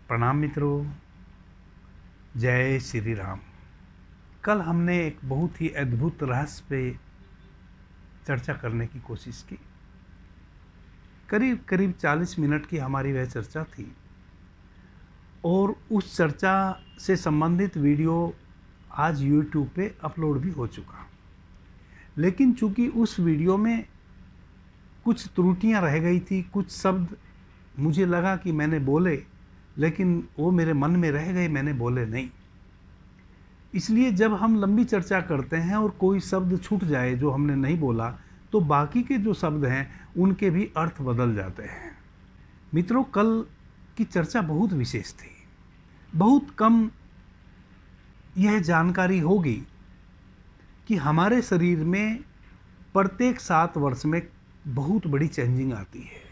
प्रणाम मित्रों, जय श्री राम। कल हमने एक बहुत ही अद्भुत रहस्य पे चर्चा करने की कोशिश की। करीब करीब 40 मिनट की हमारी वह चर्चा थी और उस चर्चा से संबंधित वीडियो आज YouTube पे अपलोड भी हो चुका। लेकिन चूंकि उस वीडियो में कुछ त्रुटियां रह गई थी, कुछ शब्द मुझे लगा कि मैंने बोले लेकिन वो मेरे मन में रह गए, मैंने बोले नहीं। इसलिए जब हम लंबी चर्चा करते हैं और कोई शब्द छूट जाए जो हमने नहीं बोला, तो बाकी के जो शब्द हैं उनके भी अर्थ बदल जाते हैं। मित्रों, कल की चर्चा बहुत विशेष थी। बहुत कम यह जानकारी होगी कि हमारे शरीर में प्रत्येक 7 वर्ष में बहुत बड़ी चेंजिंग आती है।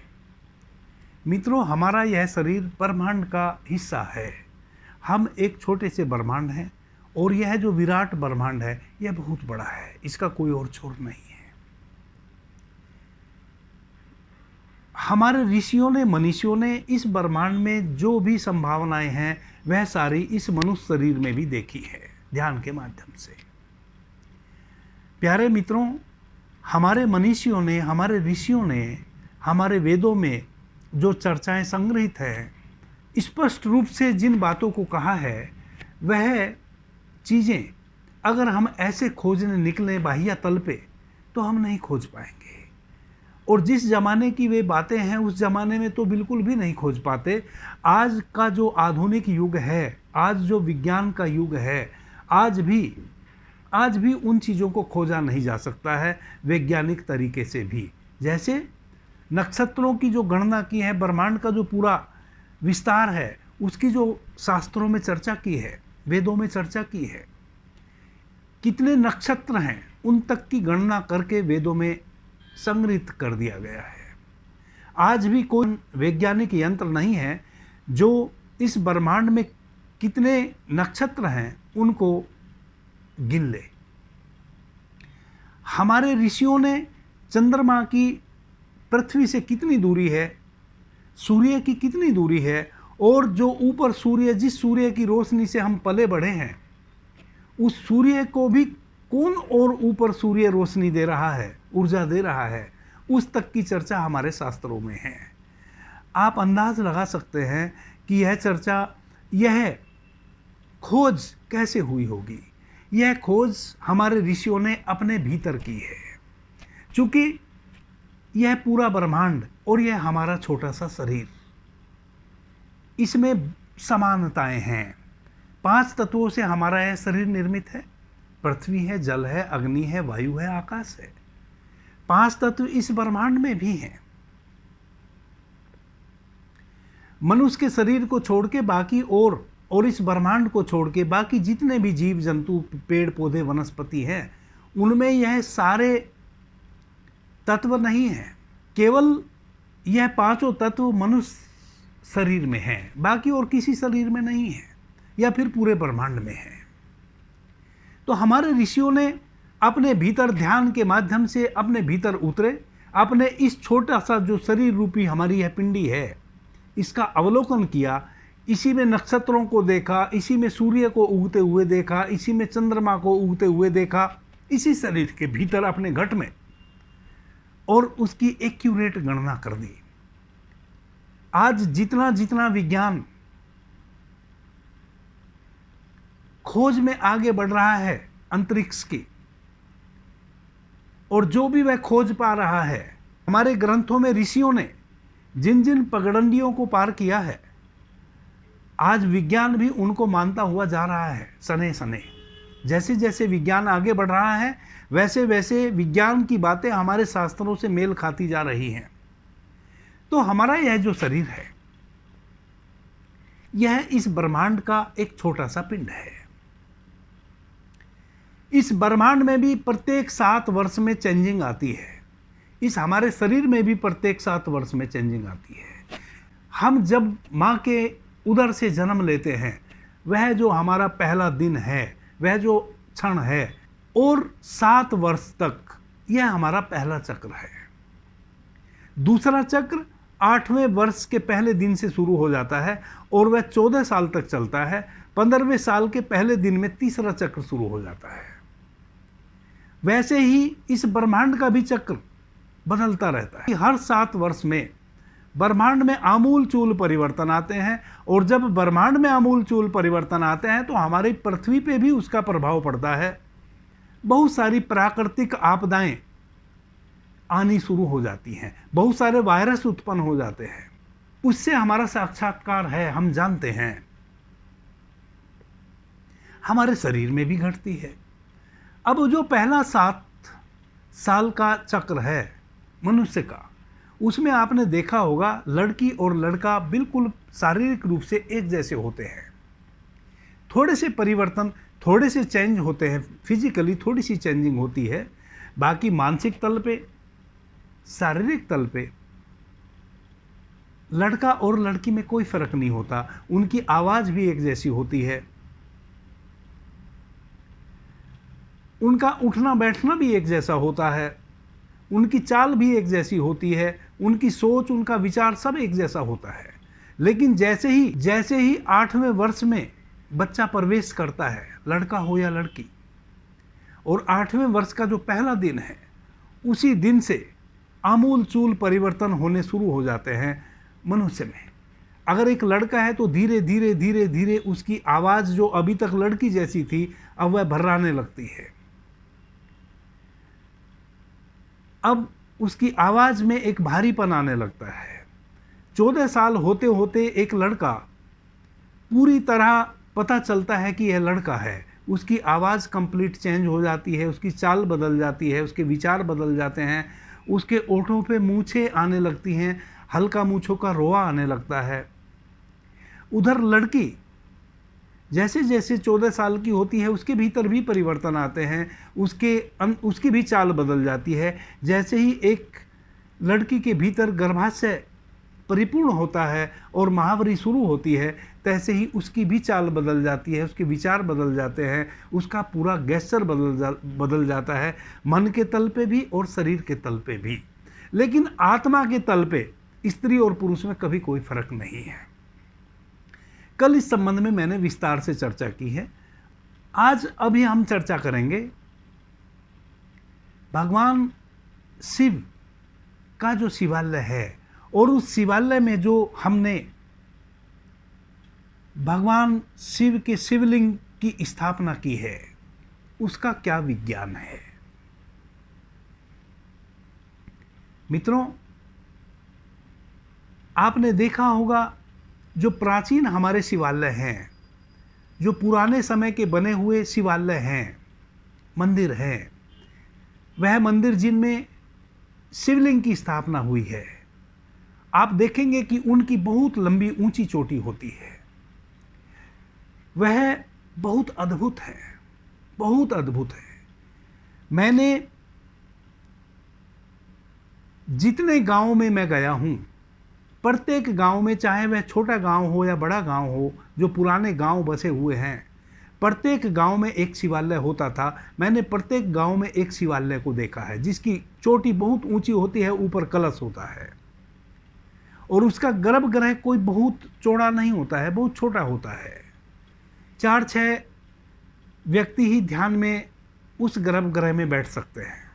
मित्रों, हमारा यह शरीर ब्रह्मांड का हिस्सा है। हम एक छोटे से ब्रह्मांड हैं और यह जो विराट ब्रह्मांड है यह बहुत बड़ा है, इसका कोई और छोर नहीं है। हमारे ऋषियों ने, मनीषियों ने इस ब्रह्मांड में जो भी संभावनाएं हैं वह सारी इस मनुष्य शरीर में भी देखी है ध्यान के माध्यम से। प्यारे मित्रों, हमारे मनीषियों ने, हमारे ऋषियों ने, हमारे वेदों में जो चर्चाएं संग्रहित हैं, स्पष्ट रूप से जिन बातों को कहा है वह चीज़ें अगर हम ऐसे खोजने निकलें बाह्य तल पे तो हम नहीं खोज पाएंगे। और जिस ज़माने की वे बातें हैं उस ज़माने में तो बिल्कुल भी नहीं खोज पाते। आज का जो आधुनिक युग है, आज जो विज्ञान का युग है, आज भी उन चीज़ों को खोजा नहीं जा सकता है वैज्ञानिक तरीके से भी। जैसे नक्षत्रों की जो गणना की है, ब्रह्मांड का जो पूरा विस्तार है उसकी जो शास्त्रों में चर्चा की है, वेदों में चर्चा की है, कितने नक्षत्र हैं उन तक की गणना करके वेदों में संग्रहित कर दिया गया है। आज भी कोई वैज्ञानिक यंत्र नहीं है जो इस ब्रह्मांड में कितने नक्षत्र हैं उनको गिन ले। हमारे ऋषियों ने चंद्रमा की पृथ्वी से कितनी दूरी है, सूर्य की कितनी दूरी है, और जो ऊपर सूर्य, जिस सूर्य की रोशनी से हम पले बढ़े हैं, उस सूर्य को भी कौन और ऊपर सूर्य रोशनी दे रहा है, ऊर्जा दे रहा है, उस तक की चर्चा हमारे शास्त्रों में है। आप अंदाज लगा सकते हैं कि यह चर्चा, यह खोज कैसे हुई होगी। यह खोज हमारे ऋषियों ने अपने भीतर की है। चूंकि यह पूरा ब्रह्मांड और यह हमारा छोटा सा शरीर, इसमें समानताएं हैं। 5 तत्वों से हमारा यह शरीर निर्मित है। पृथ्वी है, जल है, अग्नि है, वायु है, आकाश है। 5 तत्व इस ब्रह्मांड में भी हैं। मनुष्य के शरीर को छोड़ के बाकी और इस ब्रह्मांड को छोड़ के बाकी जितने भी जीव जंतु, पेड़ पौधे, वनस्पति हैं, उनमें यह सारे तत्व नहीं है। केवल यह 5 तत्व मनुष्य शरीर में हैं, बाकी और किसी शरीर में नहीं है या फिर पूरे ब्रह्मांड में है। तो हमारे ऋषियों ने अपने भीतर ध्यान के माध्यम से अपने भीतर उतरे, अपने इस छोटा सा जो शरीर रूपी हमारी यह पिंडी है इसका अवलोकन किया। इसी में नक्षत्रों को देखा, इसी में सूर्य को उगते हुए देखा, इसी में चंद्रमा को उगते हुए देखा, इसी शरीर के भीतर अपने घट में, और उसकी एक्यूरेट गणना कर दी। आज जितना जितना विज्ञान खोज में आगे बढ़ रहा है अंतरिक्ष की, और जो भी वह खोज पा रहा है, हमारे ग्रंथों में ऋषियों ने जिन जिन पगडंडियों को पार किया है, आज विज्ञान भी उनको मानता हुआ जा रहा है सने सने। जैसे जैसे विज्ञान आगे बढ़ रहा है वैसे वैसे विज्ञान की बातें हमारे शास्त्रों से मेल खाती जा रही हैं। तो हमारा यह जो शरीर है यह इस ब्रह्मांड का एक छोटा सा पिंड है। इस ब्रह्मांड में भी प्रत्येक 7 वर्ष में चेंजिंग आती है। इस हमारे शरीर में भी प्रत्येक 7 वर्ष में चेंजिंग आती है। हम जब माँ के उदर से जन्म लेते हैं, वह जो हमारा पहला दिन है, वह जो क्षण है, और 7 वर्ष तक यह हमारा पहला चक्र है। दूसरा चक्र 8वें वर्ष के पहले दिन से शुरू हो जाता है और वह 14 साल तक चलता है। 15वें साल के पहले दिन में तीसरा चक्र शुरू हो जाता है। वैसे ही इस ब्रह्मांड का भी चक्र बदलता रहता है। हर 7 वर्ष में ब्रह्मांड में आमूल चूल परिवर्तन आते हैं और जब ब्रह्मांड में आमूल चूल परिवर्तन आते हैं तो हमारी पृथ्वी पे भी उसका प्रभाव पड़ता है। बहुत सारी प्राकृतिक आपदाएं आनी शुरू हो जाती हैं, बहुत सारे वायरस उत्पन्न हो जाते हैं, उससे हमारा साक्षात्कार है, हम जानते हैं। हमारे शरीर में भी घटती है। अब जो पहला 7 साल का चक्र है मनुष्य का, उसमें आपने देखा होगा लड़की और लड़का बिल्कुल शारीरिक रूप से एक जैसे होते हैं। थोड़े से परिवर्तन, थोड़े से चेंज होते हैं, फिजिकली थोड़ी सी चेंजिंग होती है, बाकी मानसिक तल पे, शारीरिक तल पे लड़का और लड़की में कोई फर्क नहीं होता। उनकी आवाज भी एक जैसी होती है, उनका उठना बैठना भी एक जैसा होता है, उनकी चाल भी एक जैसी होती है, उनकी सोच, उनका विचार सब एक जैसा होता है। लेकिन जैसे ही 8वें वर्ष में बच्चा प्रवेश करता है, लड़का हो या लड़की, और 8वें वर्ष का जो पहला दिन है, उसी दिन से आमूल चूल परिवर्तन होने शुरू हो जाते हैं मनुष्य में। अगर एक लड़का है तो धीरे धीरे धीरे धीरे उसकी आवाज़ जो अभी तक लड़की जैसी थी अब वह भर्राने लगती है। अब उसकी आवाज़ में एक भारीपन आने लगता है। 14 साल होते होते एक लड़का पूरी तरह पता चलता है कि यह लड़का है। उसकी आवाज़ कंप्लीट चेंज हो जाती है, उसकी चाल बदल जाती है, उसके विचार बदल जाते हैं, उसके ओठों पे मूछें आने लगती हैं, हल्का मूछों का रोआ आने लगता है। उधर लड़की जैसे जैसे 14 साल की होती है उसके भीतर भी परिवर्तन आते हैं, उसकी भी चाल बदल जाती है। जैसे ही एक लड़की के भीतर गर्भाशय परिपूर्ण होता है और महावरी शुरू होती है, तैसे ही उसकी भी चाल बदल जाती है, उसके विचार बदल जाते हैं, उसका पूरा गेस्चर बदल जाता है, मन के तल पे भी और शरीर के तल पे भी। लेकिन आत्मा के तल पे स्त्री और पुरुष में कभी कोई फर्क नहीं है। कल इस संबंध में मैंने विस्तार से चर्चा की है। आज अभी हम चर्चा करेंगे भगवान शिव का जो शिवालय है, और उस शिवालय में जो हमने भगवान शिव के शिवलिंग की स्थापना की है, उसका क्या विज्ञान है। मित्रों, आपने देखा होगा जो प्राचीन हमारे शिवालय हैं, जो पुराने समय के बने हुए शिवालय हैं, मंदिर हैं, वह मंदिर जिनमें शिवलिंग की स्थापना हुई है, आप देखेंगे कि उनकी बहुत लंबी ऊंची चोटी होती है। वह बहुत अद्भुत है, बहुत अद्भुत है। मैंने जितने गांवों में मैं गया हूं, प्रत्येक गांव में, चाहे वह छोटा गांव हो या बड़ा गांव हो, जो पुराने गांव बसे हुए हैं, प्रत्येक गांव में एक शिवालय होता था। मैंने प्रत्येक गांव में एक शिवालय को देखा है जिसकी चोटी बहुत ऊंची होती है, ऊपर कलश होता है, और उसका गर्भगृह कोई बहुत चौड़ा नहीं होता है, बहुत छोटा होता है। 4-6 व्यक्ति ही ध्यान में उस गर्भगृह में बैठ सकते हैं।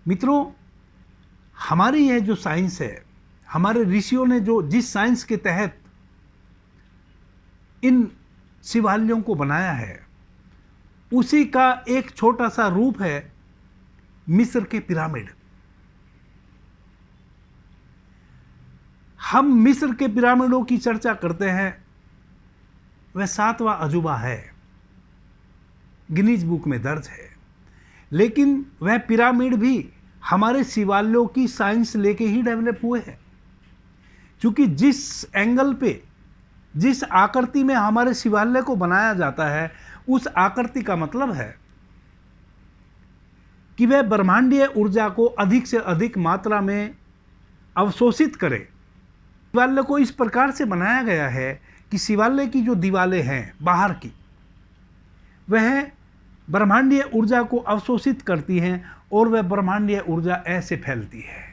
मित्रों, हमारी यह जो साइंस है, हमारे ऋषियों ने जो जिस साइंस के तहत इन शिवालयों को बनाया है, उसी का एक छोटा सा रूप है मिस्र के पिरामिड। हम मिस्र के पिरामिडों की चर्चा करते हैं, वह 7वां अजूबा है, गिनीज बुक में दर्ज है। लेकिन वह पिरामिड भी हमारे शिवालयों की साइंस लेके ही डेवलप हुए हैं, क्योंकि जिस एंगल पे, जिस आकृति में हमारे शिवालय को बनाया जाता है, उस आकृति का मतलब है कि वह ब्रह्मांडीय ऊर्जा को अधिक से अधिक मात्रा में अवशोषित करे। शिवालय को इस प्रकार से बनाया गया है कि शिवालय की जो दीवारें हैं बाहर की, वह ब्रह्मांडीय ऊर्जा को अवशोषित करती हैं और वह ब्रह्मांडीय ऊर्जा ऐसे फैलती है।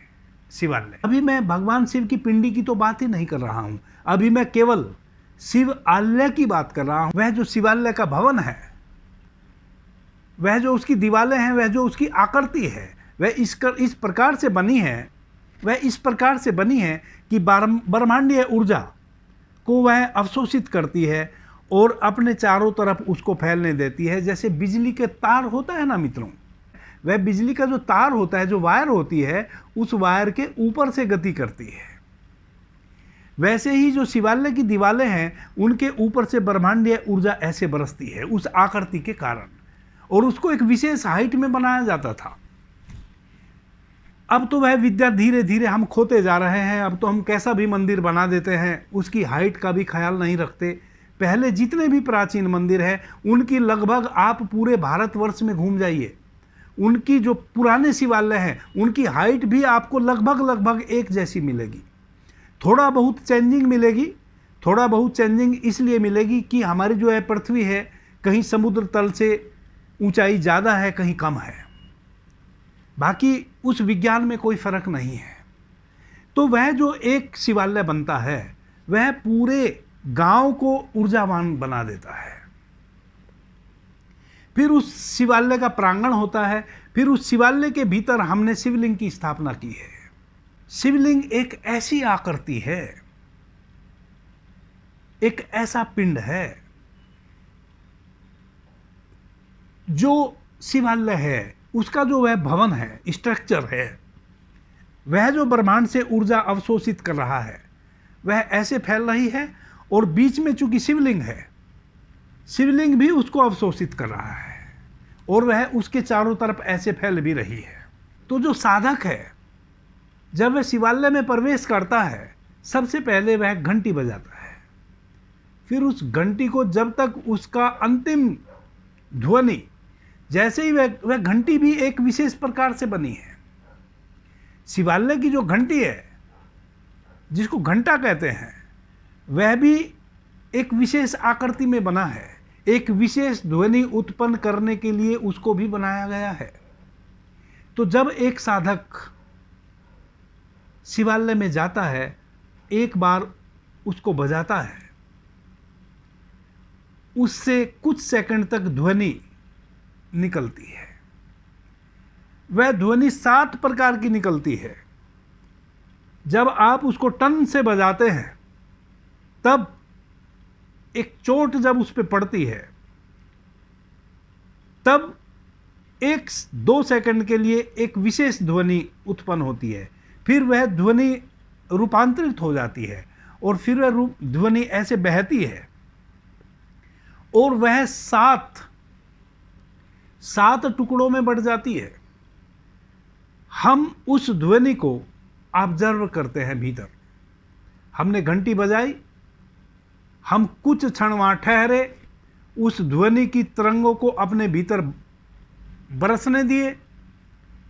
शिवालय। अभी मैं भगवान शिव की पिंडी की तो बात ही नहीं कर रहा हूं, अभी मैं केवल शिवालय की बात कर रहा हूं। वह जो शिवालय का भवन है, वह जो उसकी दीवारें हैं, वह जो उसकी आकृति है, वह इस प्रकार से बनी है, वह इस प्रकार से बनी है कि ब्रह्मांडीय ऊर्जा को वह अवशोषित करती है और अपने चारों तरफ उसको फैलने देती है। जैसे बिजली के तार होता है ना मित्रों, वह बिजली का जो तार होता है, जो वायर होती है, उस वायर के ऊपर से गति करती है। वैसे ही जो शिवालय की दीवारें हैं, उनके ऊपर से ब्रह्मांडीय ऊर्जा ऐसे बरसती है उस आकृति के कारण, और उसको एक विशेष हाइट में बनाया जाता था। अब तो वह विद्या धीरे धीरे हम खोते जा रहे हैं। अब तो हम कैसा भी मंदिर बना देते हैं, उसकी हाइट का भी ख्याल नहीं रखते। पहले जितने भी प्राचीन मंदिर हैं, उनकी लगभग आप पूरे भारतवर्ष में घूम जाइए, उनकी जो पुराने शिवालय हैं, उनकी हाइट भी आपको लगभग एक जैसी मिलेगी। थोड़ा बहुत चेंजिंग मिलेगी, थोड़ा बहुत चेंजिंग इसलिए मिलेगी कि हमारी जो है पृथ्वी है, कहीं समुद्र तल से ऊंचाई ज़्यादा है, कहीं कम है। बाकी उस विज्ञान में कोई फर्क नहीं है। तो वह जो एक शिवालय बनता है, वह पूरे गांव को ऊर्जावान बना देता है। फिर उस शिवालय का प्रांगण होता है, फिर उस शिवालय के भीतर हमने शिवलिंग की स्थापना की है। शिवलिंग एक ऐसी आकृति है, एक ऐसा पिंड है जो शिवालय है, उसका जो वह भवन है, स्ट्रक्चर है, वह जो ब्रह्मांड से ऊर्जा अवशोषित कर रहा है, वह ऐसे फैल रही है, और बीच में चूंकि शिवलिंग है, शिवलिंग भी उसको अवशोषित कर रहा है, और वह उसके चारों तरफ ऐसे फैल भी रही है। तो जो साधक है, जब वह शिवालय में प्रवेश करता है, सबसे पहले वह घंटी बजाता है। फिर उस घंटी को जब तक उसका अंतिम ध्वनि, जैसे ही वह घंटी भी एक विशेष प्रकार से बनी है। शिवालय की जो घंटी है, जिसको घंटा कहते हैं, वह भी एक विशेष आकृति में बना है, एक विशेष ध्वनि उत्पन्न करने के लिए उसको भी बनाया गया है। तो जब एक साधक शिवालय में जाता है, एक बार उसको बजाता है, उससे कुछ सेकंड तक ध्वनि निकलती है। वह ध्वनि 7 प्रकार की निकलती है। जब आप उसको टन से बजाते हैं, तब एक चोट जब उस पर पड़ती है, तब 1-2 सेकंड के लिए एक विशेष ध्वनि उत्पन्न होती है। फिर वह ध्वनि रूपांतरित हो जाती है, और फिर वह ध्वनि ऐसे बहती है, और वह 7 टुकड़ों में बढ़ जाती है। हम उस ध्वनि को ऑब्जर्व करते हैं भीतर। हमने घंटी बजाई, हम कुछ क्षण वहां ठहरे, उस ध्वनि की तरंगों को अपने भीतर बरसने दिए,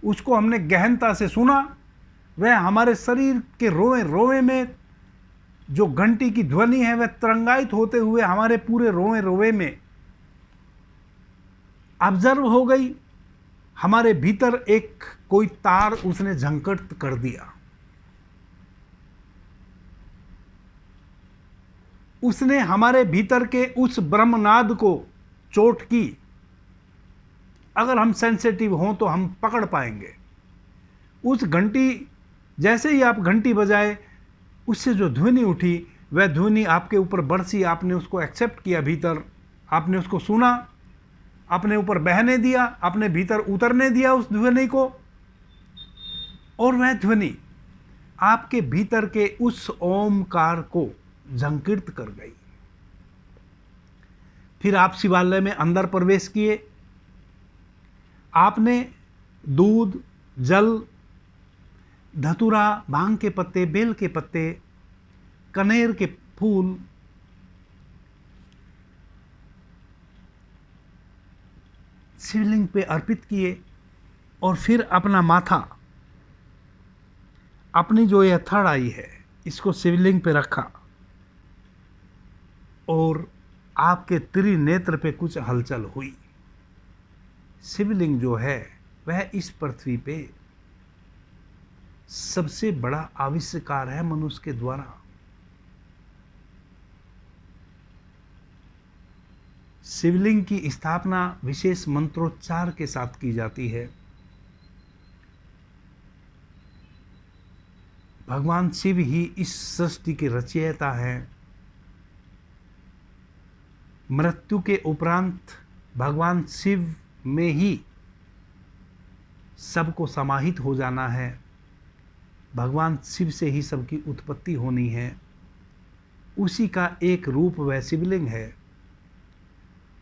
उसको हमने गहनता से सुना। वह हमारे शरीर के रोए रोए में जो घंटी की ध्वनि है, वह तरंगायित होते हुए हमारे पूरे रोए रोए में ऑब्जर्व हो गई। हमारे भीतर एक कोई तार उसने झंकृत कर दिया, उसने हमारे भीतर के उस ब्रह्मनाद को चोट की। अगर हम सेंसिटिव हों तो हम पकड़ पाएंगे उस घंटी। जैसे ही आप घंटी बजाए, उससे जो ध्वनि उठी, वह ध्वनि आपके ऊपर बरसी। आपने उसको एक्सेप्ट किया, भीतर आपने उसको सुना, अपने ऊपर बहने दिया, अपने भीतर उतरने दिया उस ध्वनि को, और वह ध्वनि आपके भीतर के उस ओमकार को झंकृत कर गई। फिर आप शिवालय में अंदर प्रवेश किए। आपने दूध, जल, धतूरा, भांग के पत्ते, बेल के पत्ते, कनेर के फूल, शिवलिंग पे अर्पित किए, और फिर अपना माथा, अपनी जो यह थड़ आई है, इसको शिवलिंग पे रखा, और आपके त्रिनेत्र पे कुछ हलचल हुई। शिवलिंग जो है वह इस पृथ्वी पे सबसे बड़ा आविष्कार है मनुष्य के द्वारा। शिवलिंग की स्थापना विशेष मंत्रोच्चार के साथ की जाती है। भगवान शिव ही इस सृष्टि के रचयिता हैं। मृत्यु के उपरांत भगवान शिव में ही सबको समाहित हो जाना है। भगवान शिव से ही सबकी उत्पत्ति होनी है। उसी का एक रूप वह शिवलिंग है,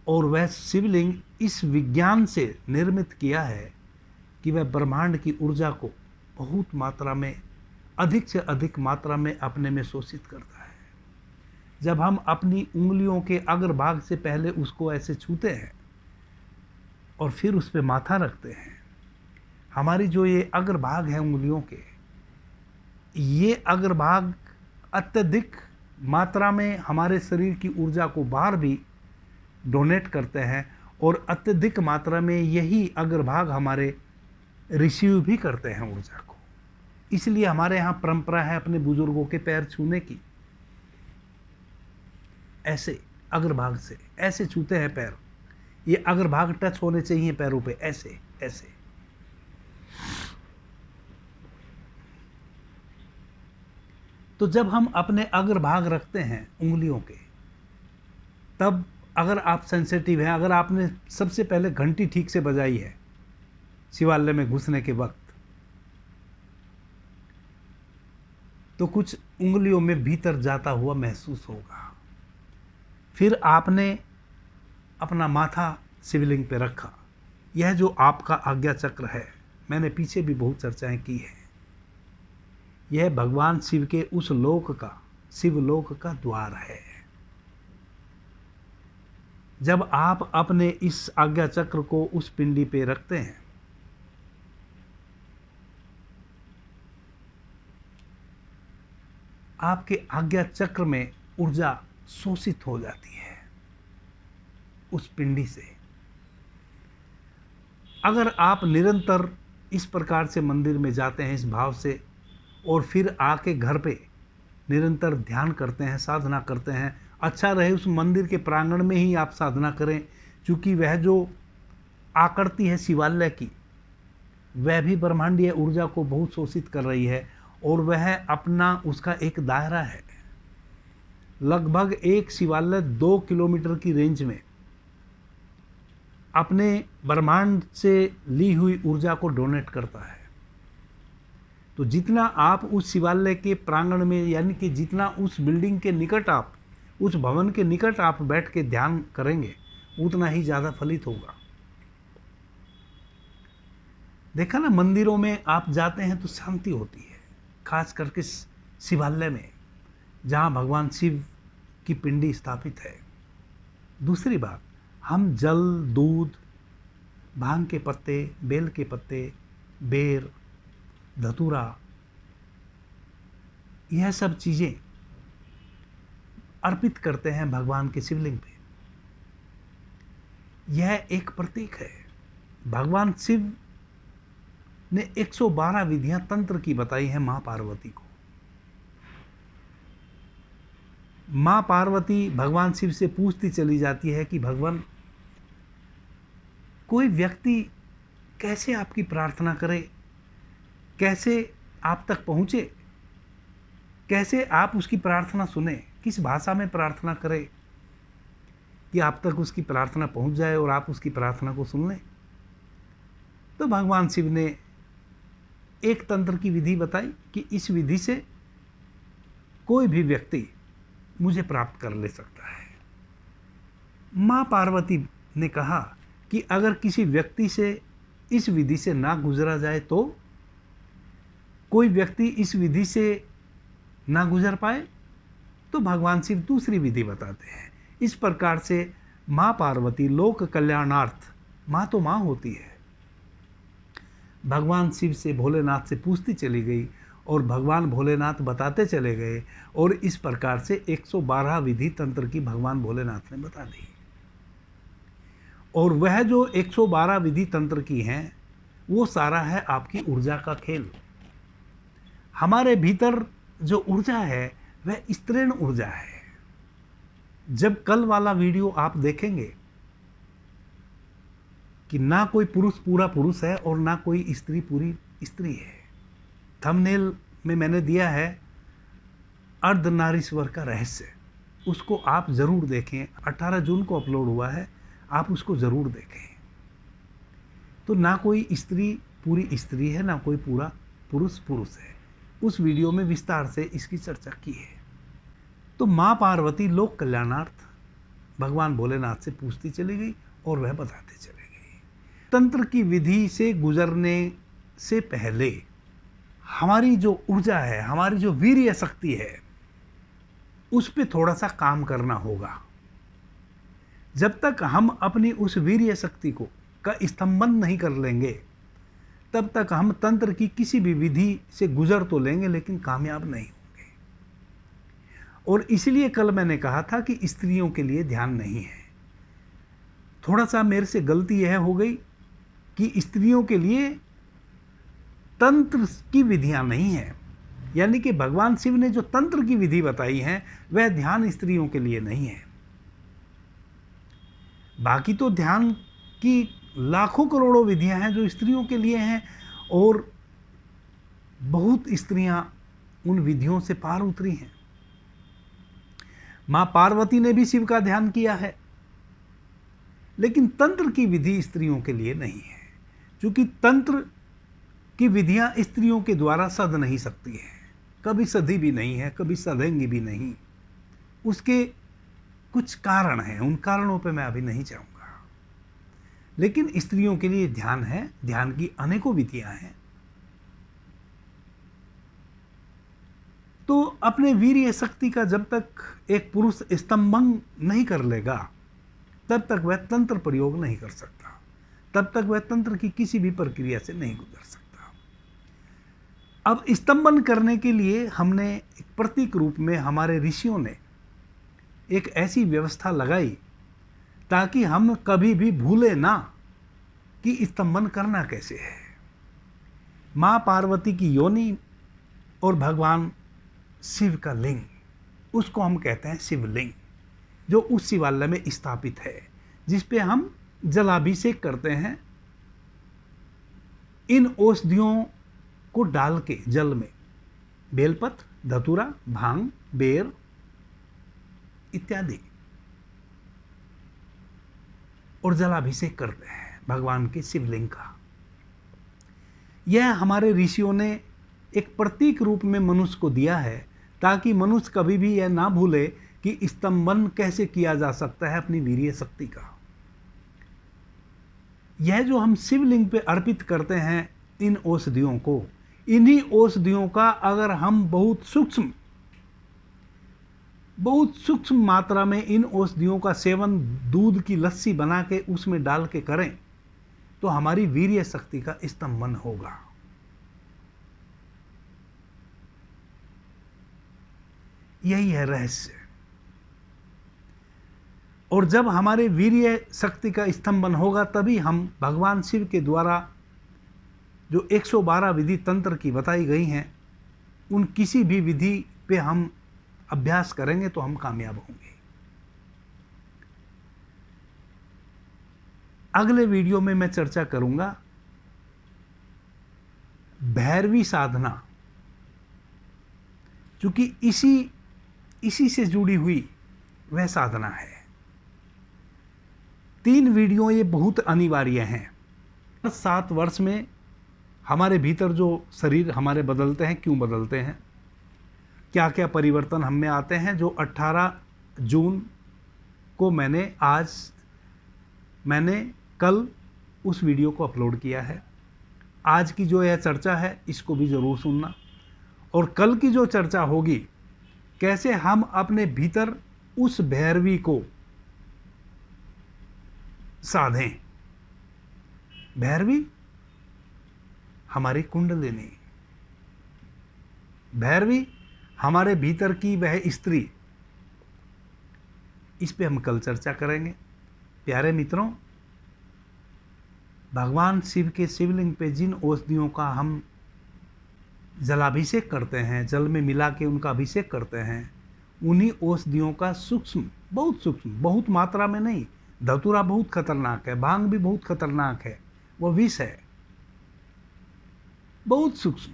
और वह शिवलिंग इस विज्ञान से निर्मित किया है कि वह ब्रह्मांड की ऊर्जा को बहुत मात्रा में, अधिक से अधिक मात्रा में अपने में शोषित करता है। जब हम अपनी उंगलियों के अग्रभाग से पहले उसको ऐसे छूते हैं और फिर उस पर माथा रखते हैं, हमारी जो ये अग्रभाग है उंगलियों के, ये अग्रभाग अत्यधिक मात्रा में हमारे शरीर की ऊर्जा को बाहर भी डोनेट करते हैं, और अत्यधिक मात्रा में यही अग्रभाग हमारे रिसीव भी करते हैं ऊर्जा को। इसलिए हमारे यहाँ परंपरा है अपने बुजुर्गों के पैर छूने की। ऐसे अग्रभाग से ऐसे छूते हैं पैर, ये अग्रभाग टच होने चाहिए पैरों पे, ऐसे ऐसे। तो जब हम अपने अग्रभाग रखते हैं उंगलियों के, तब अगर आप सेंसिटिव हैं, अगर आपने सबसे पहले घंटी ठीक से बजाई है शिवालय में घुसने के वक्त, तो कुछ उंगलियों में भीतर जाता हुआ महसूस होगा। फिर आपने अपना माथा शिवलिंग पे रखा। यह जो आपका आज्ञा चक्र है, मैंने पीछे भी बहुत चर्चाएं की है, यह भगवान शिव के उस लोक का, शिवलोक का द्वार है। जब आप अपने इस आज्ञा चक्र को उस पिंडी पे रखते हैं, आपके आज्ञा चक्र में ऊर्जा शोषित हो जाती है उस पिंडी से। अगर आप निरंतर इस प्रकार से मंदिर में जाते हैं इस भाव से, और फिर आके घर पे निरंतर ध्यान करते हैं, साधना करते हैं, अच्छा रहे उस मंदिर के प्रांगण में ही आप साधना करें, क्योंकि वह जो आकृति है शिवालय की, वह भी ब्रह्मांडीय ऊर्जा को बहुत शोषित कर रही है, और वह अपना उसका एक दायरा है। लगभग एक शिवालय 2 किलोमीटर की रेंज में अपने ब्रह्मांड से ली हुई ऊर्जा को डोनेट करता है। तो जितना आप उस शिवालय के प्रांगण में, यानी कि जितना उस बिल्डिंग के निकट आप, उस भवन के निकट आप बैठ के ध्यान करेंगे, उतना ही ज़्यादा फलित होगा। देखा ना, मंदिरों में आप जाते हैं तो शांति होती है, खास करके शिवालय में जहाँ भगवान शिव की पिंडी स्थापित है। दूसरी बात, हम जल, दूध, भांग के पत्ते, बेल के पत्ते, बेर, धतूरा, यह सब चीज़ें अर्पित करते हैं भगवान के शिवलिंग पे। यह एक प्रतीक है। भगवान शिव ने 112 विधियां तंत्र की बताई हैं मां पार्वती को। मां पार्वती भगवान शिव से पूछती चली जाती है कि भगवान, कोई व्यक्ति कैसे आपकी प्रार्थना करे, कैसे आप तक पहुंचे, कैसे आप उसकी प्रार्थना सुने, किस भाषा में प्रार्थना करे कि आप तक उसकी प्रार्थना पहुंच जाए और आप उसकी प्रार्थना को सुन लें। तो भगवान शिव ने एक तंत्र की विधि बताई कि इस विधि से कोई भी व्यक्ति मुझे प्राप्त कर ले सकता है। मां पार्वती ने कहा कि अगर किसी व्यक्ति से इस विधि से ना गुजरा जाए, तो कोई व्यक्ति इस विधि से ना गुजर पाए, तो भगवान शिव दूसरी विधि बताते हैं। इस प्रकार से मां पार्वती लोक कल्याणार्थ, मां तो मां होती है, भगवान शिव से, भोलेनाथ से पूछती चली गई, और भगवान भोलेनाथ बताते चले गए, और इस प्रकार से 112 विधि तंत्र की भगवान भोलेनाथ ने बता दी। और वह जो 112 विधि तंत्र की हैं, वो सारा है आपकी ऊर्जा का खेल। हमारे भीतर जो ऊर्जा है वह स्त्रीण ऊर्जा है। जब कल वाला वीडियो आप देखेंगे कि ना कोई पुरुष पूरा पुरुष है और ना कोई स्त्री पूरी स्त्री है। थंबनेल में मैंने दिया है अर्धनारीश्वर का रहस्य, उसको आप ज़रूर देखें। 18 जून को अपलोड हुआ है, आप उसको ज़रूर देखें। तो ना कोई स्त्री पूरी स्त्री है, ना कोई पूरा पुरुष पुरुष है। उस वीडियो में विस्तार से इसकी चर्चा की है। तो माँ पार्वती लोक कल्याणार्थ भगवान भोलेनाथ से पूछती चली गई और वह बताते चले गई। तंत्र की विधि से गुजरने से पहले हमारी जो ऊर्जा है, हमारी जो वीर्य शक्ति है, उस पे थोड़ा सा काम करना होगा। जब तक हम अपनी उस वीर्य शक्ति का स्तंभन नहीं कर लेंगे, तब तक हम तंत्र की किसी भी विधि से गुजर तो लेंगे लेकिन कामयाब नहीं होंगे। और इसलिए कल मैंने कहा था कि स्त्रियों के लिए ध्यान नहीं है। थोड़ा सा मेरे से गलती यह हो गई कि स्त्रियों के लिए तंत्र की विधियां नहीं है, यानी कि भगवान शिव ने जो तंत्र की विधि बताई है वह ध्यान स्त्रियों के लिए नहीं है। बाकी तो ध्यान की लाखों करोड़ों विधियां हैं जो स्त्रियों के लिए हैं, और बहुत स्त्रियां उन विधियों से पार उतरी हैं। मां पार्वती ने भी शिव का ध्यान किया है, लेकिन तंत्र की विधि स्त्रियों के लिए नहीं है, क्योंकि तंत्र की विधियां स्त्रियों के द्वारा सध नहीं सकती है, कभी सधी भी नहीं है, कभी सधेंगी भी नहीं। उसके कुछ कारण हैं, उन कारणों पे मैं अभी नहीं जाऊंगा। लेकिन स्त्रियों के लिए ध्यान है, ध्यान की अनेकों विधियां हैं। तो अपने वीर्य शक्ति का जब तक एक पुरुष स्तंभन नहीं कर लेगा, तब तक वह तंत्र प्रयोग नहीं कर सकता, तब तक वह तंत्र की किसी भी प्रक्रिया से नहीं गुजर सकता। अब स्तंभन करने के लिए हमने एक प्रतीक रूप में हमारे ऋषियों ने एक ऐसी व्यवस्था लगाई ताकि हम कभी भी भूले ना कि स्तंभन करना कैसे है। मां पार्वती की योनि और भगवान शिव का लिंग, उसको हम कहते हैं शिवलिंग, जो उस शिवालय में स्थापित है, जिस पे हम जलाभिषेक करते हैं। इन औषधियों को डाल के जल में बेलपत्र, धतूरा, भांग, बेर इत्यादि, और जलाभिषेक करते हैं भगवान के शिवलिंग का। यह हमारे ऋषियों ने एक प्रतीक रूप में मनुष्य को दिया है, ताकि मनुष्य कभी भी यह ना भूले कि स्तंभन कैसे किया जा सकता है अपनी वीर्य शक्ति का। यह जो हम शिवलिंग पे अर्पित करते हैं इन औषधियों को, इन्हीं औषधियों का अगर हम बहुत सूक्ष्म मात्रा में इन औषधियों का सेवन दूध की लस्सी बना के उसमें डाल के करें, तो हमारी वीर्य शक्ति का स्तंभन होगा। यही है रहस्य। और जब हमारे वीर्य शक्ति का स्तंभन होगा, तभी हम भगवान शिव के द्वारा जो 112 विधि तंत्र की बताई गई हैं, उन किसी भी विधि पे हम अभ्यास करेंगे तो हम कामयाब होंगे। अगले वीडियो में मैं चर्चा करूंगा भैरवी साधना, क्योंकि इसी से जुड़ी हुई वह साधना है। 3 वीडियो ये बहुत अनिवार्य हैं। 7 वर्ष में हमारे भीतर जो शरीर हमारे बदलते हैं, क्यों बदलते हैं, क्या क्या परिवर्तन हम में आते हैं, जो 18 जून को मैंने कल उस वीडियो को अपलोड किया है। आज की जो यह चर्चा है इसको भी ज़रूर सुनना, और कल की जो चर्चा होगी कैसे हम अपने भीतर उस भैरवी को साधें। भैरवी हमारी कुंडलिनी, भैरवी हमारे भीतर की वह स्त्री, इस पे हम कल चर्चा करेंगे। प्यारे मित्रों, भगवान शिव के शिवलिंग पे जिन औषधियों का हम जलाभिषेक करते हैं, जल में मिला के उनका अभिषेक करते हैं, उन्हीं औषधियों का सूक्ष्म, बहुत मात्रा में नहीं। धतूरा बहुत खतरनाक है, भांग भी बहुत खतरनाक है, वो विष है, बहुत सूक्ष्म।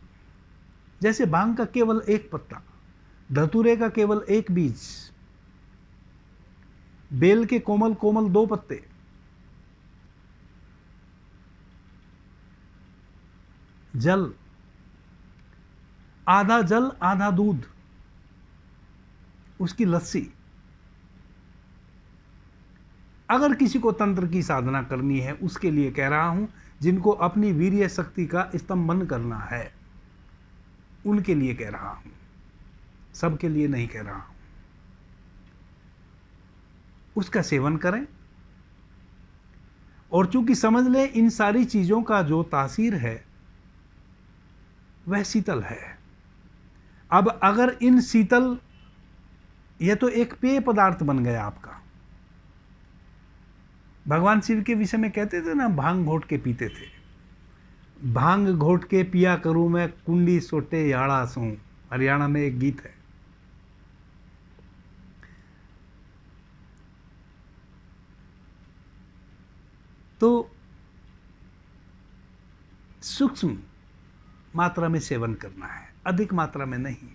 जैसे भांग का केवल एक पत्ता, धतूरे का केवल एक बीज, बेल के कोमल कोमल 2 पत्ते, जल, आधा जल आधा दूध, उसकी लस्सी। अगर किसी को तंत्र की साधना करनी है, उसके लिए कह रहा हूं, जिनको अपनी वीर्य शक्ति का स्तंभन करना है, उनके लिए कह रहा हूं, सबके लिए नहीं कह रहा हूं। उसका सेवन करें, और चूंकि समझ ले इन सारी चीजों का जो तासीर है वह शीतल है। अब अगर इन शीतल, यह तो एक पेय पदार्थ बन गया आपका। भगवान शिव के विषय में कहते थे ना, भांग घोट के पीते थे। भांग घोट के पिया करूं मैं, कुंडी सोटे याड़ा सूं, हरियाणा में एक गीत है। तो सूक्ष्म मात्रा में सेवन करना है, अधिक मात्रा में नहीं।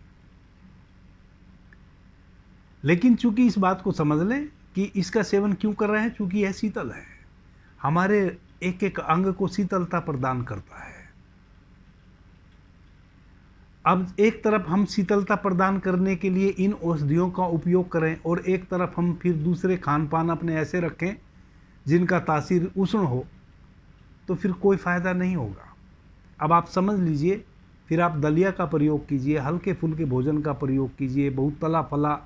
लेकिन चूंकि इस बात को समझ लें कि इसका सेवन क्यों कर रहे हैं, चूंकि यह शीतल है, हमारे एक एक अंग को शीतलता प्रदान करता है। अब एक तरफ हम शीतलता प्रदान करने के लिए इन औषधियों का उपयोग करें, और एक तरफ हम फिर दूसरे खान पान अपने ऐसे रखें जिनका तासीर उष्ण हो, तो फिर कोई फायदा नहीं होगा। अब आप समझ लीजिए, फिर आप दलिया का प्रयोग कीजिए, हल्के फुल्के भोजन का प्रयोग कीजिए, बहुत तला फला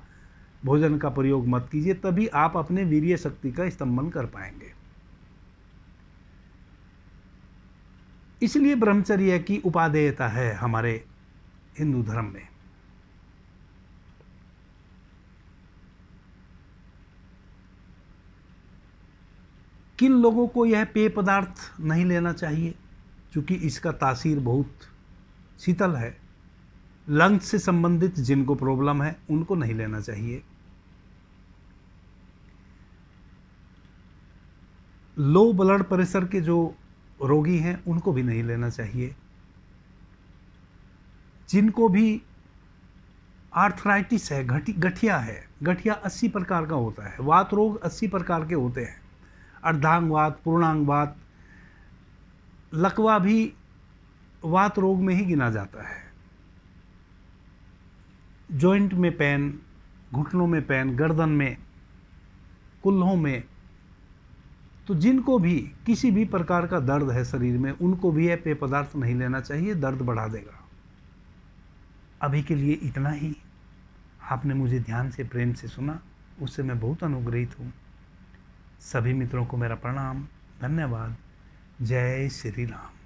भोजन का प्रयोग मत कीजिए, तभी आप अपने वीर्य शक्ति का स्तंभन कर पाएंगे। इसलिए ब्रह्मचर्य की उपादेयता है हमारे हिंदू धर्म में। किन लोगों को यह पेय पदार्थ नहीं लेना चाहिए, क्योंकि इसका तासीर बहुत शीतल है। लंग्स से संबंधित जिनको प्रॉब्लम है उनको नहीं लेना चाहिए। लो ब्लड प्रेशर के जो रोगी हैं उनको भी नहीं लेना चाहिए। जिनको भी आर्थराइटिस है, गठिया है, गठिया 80 प्रकार का होता है, वात रोग 80 प्रकार के होते हैं, अर्धांगवात, पूर्णांगवात, लकवा भी वात रोग में ही गिना जाता है। जॉइंट में पेन, घुटनों में पेन, गर्दन में, कुल्हों में, तो जिनको भी किसी भी प्रकार का दर्द है शरीर में, उनको भी यह पेय पदार्थ नहीं लेना चाहिए, दर्द बढ़ा देगा। अभी के लिए इतना ही। आपने मुझे ध्यान से, प्रेम से सुना, उससे मैं बहुत अनुग्रहित हूँ। सभी मित्रों को मेरा प्रणाम, धन्यवाद। जय श्री राम।